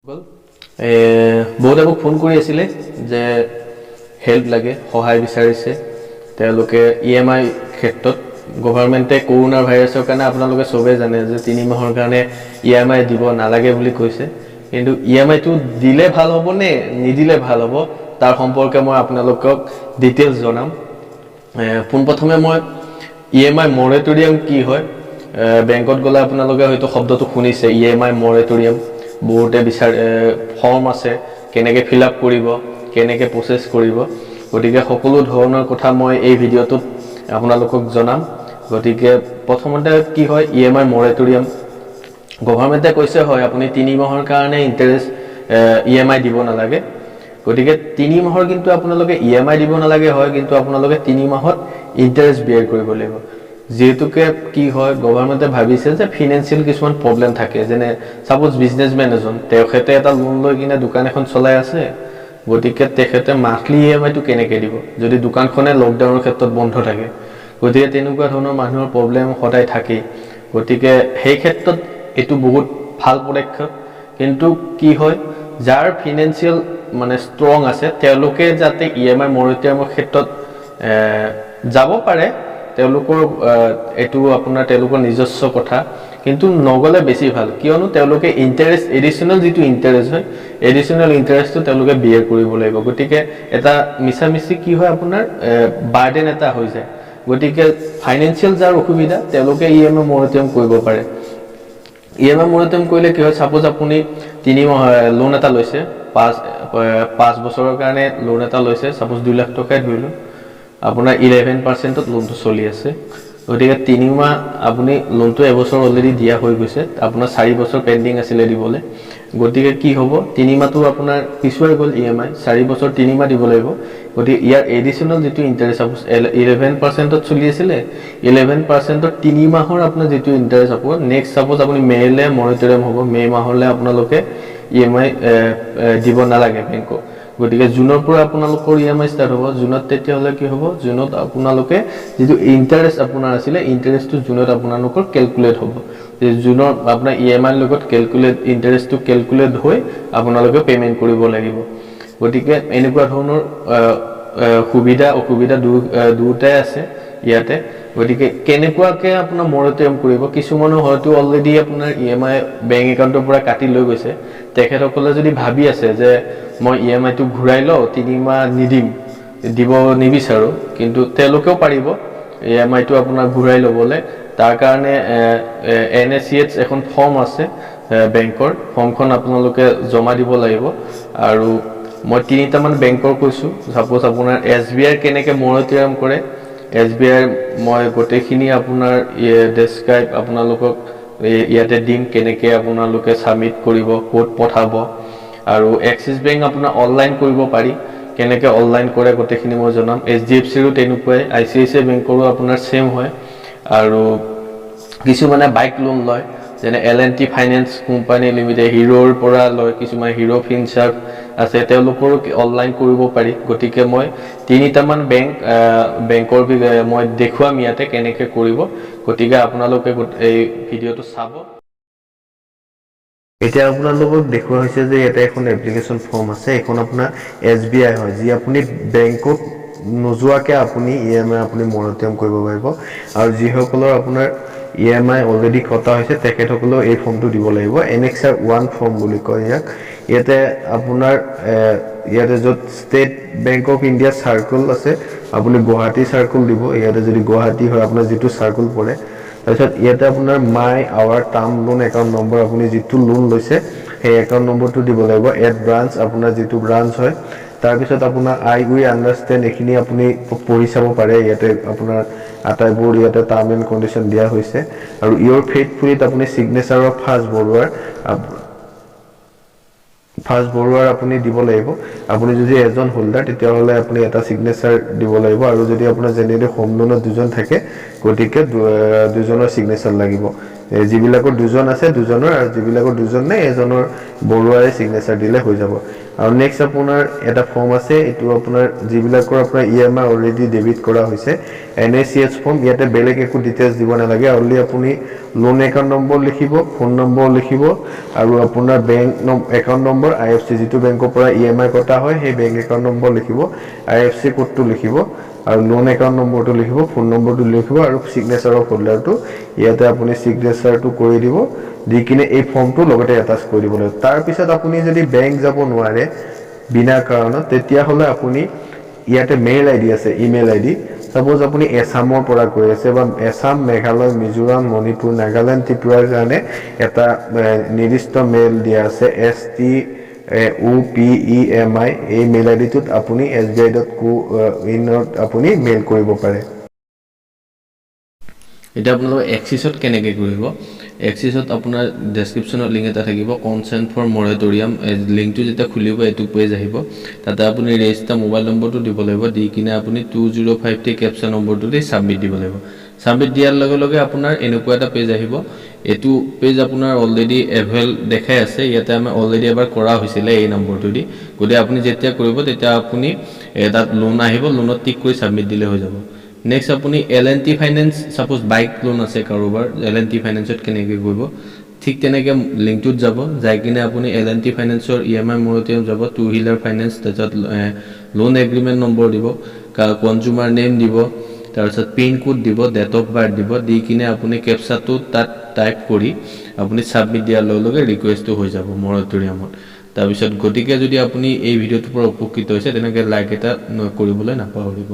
বহুতে মোক ফোন কৰি আছিলে যে হেল্প লাগে সহায় বিচাৰিছে তেওঁলোকে ইএমআই ক্ষেত্ৰত গভৰ্ণমেণ্টে কৰোনা ভাইৰাছৰ কাৰণে আপোনালোকে সবে জানে যে 3 মাহৰ কাৰণে ইএমআই দিব নালাগে বুলি কৈছে কিন্তু ইএমআইটো দিলে ভাল হ'ব নে নিদিলে ভাল হ'ব তাৰ সম্পৰ্কে মই আপোনালোকক ডিটেইলছ জনাম পোনপ্ৰথমে মই ইএমআই মৰেটৰিয়াম কি হয় বেংকত গলে আপোনালোকে হয়তো শব্দটো শুনিছে ইএমআই মৰেটৰিয়াম বহুতে বিচাৰ ফৰ্ম আছে কেনেকৈ ফিল আপ কৰিব কেনেকৈ প্ৰসেস কৰিব গতিকে সকলো ধৰণৰ কথা মই এই ভিডিঅটোত আপোনালোকক জনাম গতিকে প্ৰথমতে কি হয় ইএমআই মৰেটৰিয়াম গভৰ্ণমেণ্টে কৈছে হয় আপুনি 3 মাহৰ কাৰণে ইন্টাৰেষ্ট ইএমআই দিব নালাগে গতিকে 3 মাহৰ কিন্তু আপোনালোকে ইএমআই দিব নালাগে হয় কিন্তু আপোনালোকে 3 মাহত ইন্টাৰেষ্ট বিয়াৰ কৰিব লাগিব যেহেতুকে কি হয় গভৰ্ণমেণ্টে ভাবিছে যে ফাইনান্সিয়াল কিছুমান প্ৰবলেম থাকে যেনে সাপোজ বিজনেসম্যান এজন তেখেতে এটা লোন লৈ কিনে দোকান এখন চলাই আছে গতিকে তেখেতে মান্থলি ইএমআইটো কেনেকৈ দিব যদি দোকানখনে লকডাউনৰ ক্ষেত্ৰত বন্ধ থাকে গতিকে তেনেকুৱা ধৰণৰ মানুহৰ প্ৰবলেম সদায় থাকে গতিকে সেই ক্ষেত্ৰত এটো বহুত ভাল পদক্ষেপ কিন্তু কি হয় যাৰ ফাইনান্সিয়াল মানে ষ্ট্ৰং আছে তেওঁলোকে যাতে ইএমআই মৰেটৰিয়ামৰ ক্ষেত্ৰত যাব পাৰে তেওঁলোকৰ এটো আপোনাৰ তেওঁলোকৰ নিজস্ব কথা কিন্তু নগলে বেছি ভাল কিয়নো তেওঁলোকে ইন্টাৰেষ্ট এডিশনাল যেটো ইন্টাৰেষ্ট হয় এডিশনাল ইন্টাৰেষ্টটো তেওঁলোকে বিয়াৰ কৰিব লাগিব গতিকে এটা মিছামিছি কি হয় আপোনাৰ বাৰ্ডেন এটা হৈ যায় গতিকে ফাইনান্সিয়াল যাৰ অসুবিধা তেওঁলোকে ইএমআই মৰেটৰিয়াম কৰিব পাৰে ইএমআই মৰেটৰিয়াম কৰিলে কি হয় সাপোজ আপুনি 3 মাহ লোন এটা লৈছে 5 বছৰৰ কাৰণে লোন এটা লৈছে সাপোজ 2 লাখ টকা ধৰিলো আপোনাৰ 11% ত লোনটো চলি আছে গতিকে 3 মাহ আপুনি লোনটো এবছৰ অলৰেডি দিয়া হৈ গৈছে আপোনাৰ 4 বছৰ পেন্ডিং আছিল দিবলে গতিকে কি হ'ব 3 মাহটো আপোনাৰ পিছুৱাই গল ইএমআই 4 বছৰ 3 মাহ দিব লাগিব গতিকে ইয়াৰ এডিশনাল যেটো ইন্টাৰেষ্ট সাপোজ 11% ত চলি আছিল 11% ত 3 মাহৰ আপোনাৰ যেটো ইন্টাৰেষ্ট হ'ব নেক্সট সাপোজ আপুনি মেলে মৰেটৰিয়াম হ'ব মে মাহলে আপোনালোকে ইএমআই দিব নালাগে বেংকক গতিকে জুনৰ পৰা আপোনালোকৰ ইএমআই ষ্টাৰ্ট হ'ব জুনত তেতিয়া হলে কি হ'ব জুনত আপোনালোকে যেটো ইন্টাৰেষ্ট আপোনাৰ আছিল ইন্টাৰেষ্টটো জুনত আপোনালোকৰ ক্যালকুলেট হ'ব যে জুনৰ আপোনাৰ ইএমআই লগত ক্যালকুলেট ইন্টাৰেষ্টটো ক্যালকুলেট হৈ আপোনালোকে পেমেন্ট কৰিব লাগিব গতিকে এনেকুৱা ধৰণৰ সুবিধা অসুবিধা দুটাই আছে ইয়াতে গতিকে কেনেকুৱাকে আপোনাৰ মৰেটৰিয়াম কৰিব কিছুমানৰ হয়তো অলৰেডি আপোনাৰ ইএমআই বেংক একাউণ্টৰ পৰা কাটি লৈ গৈছে তেখেতসকলে যদি ভাবি আছে যে মই ইএমআইটো ঘূৰাই লও 3 মাহ নিদিম দিব নিবিচাৰো কিন্তু তেওঁলোকেও পাৰিব ইএমআইটো আপোনাৰ ঘূৰাই লবলে তাৰ কাৰণে এনএসিএচ এখন ফৰ্ম আছে বেংকৰ ফৰ্মখন আপোনালোকে জমা দিব লাগিব আৰু মই 3টা মান বেংকৰ কৈছো সাপোজ আপোনাৰ এসবিআই কেনেকৈ মৰেটৰিয়াম কৰে এসবিআই মই গোটেইখিনি আপোনাৰ ডেসক্ৰাইব আপোনালোকক ইয়াতে দিম কেনেকৈ আপোনালোকে সাবমিট কৰিব কোড পঠাব আৰু এক্সিস বেংক আপোনাৰ অনলাইন কৰিব পাৰি কেনেকৈ অনলাইন কৰে গোটেইখিনি মই জনাম এইচডিএফসি ৰো তেনেকুৱাই আইসিআইসিআই বেংকৰো আপোনাৰ সেম হয় আৰু কিছুমানে বাইক লোন লয় যেনে এলএনটি ফাইনান্স কোম্পানী লিমিটেড হিৰোৰ পৰা লয় কিছুমান হিৰো ফিনচাৰ্ভ আছে তেওঁলোকৰো অনলাইন কৰিব পাৰি গতিকে মই 3টা মান বেংকৰ মই দেখুৱাম ইয়াতে কেনেকৈ কৰিব গতিকে আপোনালোকে এই ভিডিঅটো চাব এতিয়া আপোনালোকক দেখুৱা হৈছে যে এটা এখন এপ্লিকেশন ফৰ্ম আছে এখন আপোনাৰ এসবিআই হয় যি আপুনি বেংকত নজুৱাকে আপুনি ইএমআই আপুনি মৰেটৰিয়াম কৰিব পাৰিব আৰু যিসকলৰ আপোনাৰ ইএমআই অলৰেডি কটা হৈছে তেখেতসকলেও এই ফৰ্মটো দিব লাগিব এনএক্সআৰ 1 ফৰ্ম বুলি কয় ইয়াতে আপোনাৰ ইয়াতে যত state bank of India circle আছে আপুনি গুৱাহাটী সাৰ্কেল দিব ইয়াতে যদি গুৱাহাটী হয় আপোনাৰ যেটো সাৰ্কেল পৰে তাৰপিছত ইয়াতে আপোনাৰ মাই আৱাৰ টাৰ্ম লোন একাউণ্ট নম্বৰ আপুনি যেটো লোন লৈছে সেই একাউণ্ট নম্বৰটো দিব লাগিব এট ব্ৰাঞ্চ আপোনাৰ যেটো ব্ৰাঞ্চ হয় তাৰপিছত আপোনাৰ আই উই আন্ডাৰষ্টেণ্ড এখিনি আপুনি পঢ়ি চাব পাৰে ইয়াতে আপোনাৰ আটাইবোৰ ইয়াতে টাৰ্ম এণ্ড কণ্ডিশ্যন দিয়া হৈছে আৰু ইয়ৰ ফেইথফুলিত আপুনি সিগনেচাৰ অফ ফাৰ্ষ্ট বৰুৱাৰ আপুনি দিব লাগিব আপুনি যদি এজন হোল্ডাৰ তেতিয়া হলে আপুনি এটা সিগনেচাৰ দিব লাগিব আৰু যদি আপোনাৰ জেনেৰেলি হোম লোনত দুজন থাকে গতিকে দুজনৰ সিগনেচাৰ লাগিব যিবিলাকৰ দুজন আছে দুজনৰ আৰু যিবিলাকৰ দুজন নাই এজনৰ বৰুৱাৰে সিগনেচাৰ দিলে হৈ যাব আৰু নেক্সট আপোনাৰ এটা ফৰ্ম আছে এটো আপোনাৰ যিবিলাকৰ আপোনাৰ ইএমআই অলৰেডি ডেবিট কৰা হৈছে এনএসিএস ফৰ্ম ইয়াতে বেলেগ একো ডিটেইলছ দিব নালাগে অনলি আপুনি লোন একাউণ্ট নম্বৰ লিখিব ফোন নম্বৰ লিখিব আৰু আপোনাৰ বেংক একাউণ্ট নম্বৰ আইএফসি যেটো বেংকৰ পৰা ইএমআই কটা হয় সেই বেংক একাউণ্ট নম্বৰ লিখিব আইএফসি কোডটো লিখিব আৰু লোন একাউণ্ট নম্বৰটো লিখিব ফোন নম্বৰটো লিখিব আৰু সিগনেচাৰৰ ফোল্ডাৰটো ইয়াতে আপুনি সিগনেচাৰটো কৰি দিব দি কিনে এই ফৰ্মটো লগতে এটাচ কৰি দিব লাগিব তাৰ পিছত আপুনি যদি বেংক যাব নোৱাৰে বিনা কাৰণত তেতিয়া হলে আপুনি ইয়াতে মেইল আইডি আছে ইমেইল আইডি সাপোজ আপুনি এছামৰ পৰা কৈ আছে বা এছাম মেঘালয় মিজোৰাম মণিপুৰ নাগালেণ্ড ত্ৰিপুৰাৰ কাৰণে এটা নিৰ্দিষ্ট মেইল দিয়া আছে STUPEMI এই মেইল আইডিটোত আপুনি sbi.co.in আপুনি মেইল কৰিব পাৰে এটা আপোনালোক এক্সিছত কেনেকৈ কৰিব এক্সিছত আপোনাৰ ডেসক্ৰিপচনত লিংক এটা থাকিব কনসেন্ট ফৰ মৰেটৰিয়াম লিংকটো যেটা খুলিব এটু পেজ আহিব তাতে আপুনি ৰেজিষ্টাৰ মোবাইল নম্বৰটো দিব লাগিব দি কিনে আপুনি 205 টি ক্যাপচা নম্বৰটো দি সাবমিট দিব লাগিব সাবমিট দিয়াৰ লগে লগে আপোনাৰ এনেকুৱা এটা পেজ আহিব এটু পেজ আপোনাৰ অলৰেডি এভেল দেখাই আছে ইয়াতে আমি অলৰেডি এবাৰ কৰা হৈছিল এই নম্বৰটো দি গতে আপুনি যেতিয়া কৰিব তেতিয়া আপুনি এটা লোন আহিব লোনত টিক কৰি সাবমিট দিলে হৈ যাব নেক্সট আপুনি L&T finance suppose bike loan আছে কাৰোবাৰ এলএনটি ফাইনান্সত কেনেকৈ কৰিব ঠিক তেনেকৈ লিংকটোত যাব যাই কিনে আপুনি এলএনটি ফাইনান্সৰ ইএমআই মৰটিয়াম যাব টু হুইলাৰ ফাইনান্স তাছত লোন এগ্ৰিমেন্ট নম্বৰ দিব কনজ্যুমাৰ নেম দিব তাৰছত পিন কোড দিব ডেট অফ বাৰ্থ দিব দি কিনে আপুনি ক্যাপচাটো তাত টাইপ কৰি আপুনি সাবমিট দিয়াৰ লগে লগে ৰিকুৱেষ্টটো হৈ যাব মৰটৰিয়ামত তাৰপিছত গতিকে যদি আপুনি এই ভিডিঅ'টোৰ পৰা উপকৃত হৈছে তেনেকৈ লাইক এটা কৰিবলৈ নাপাহৰিব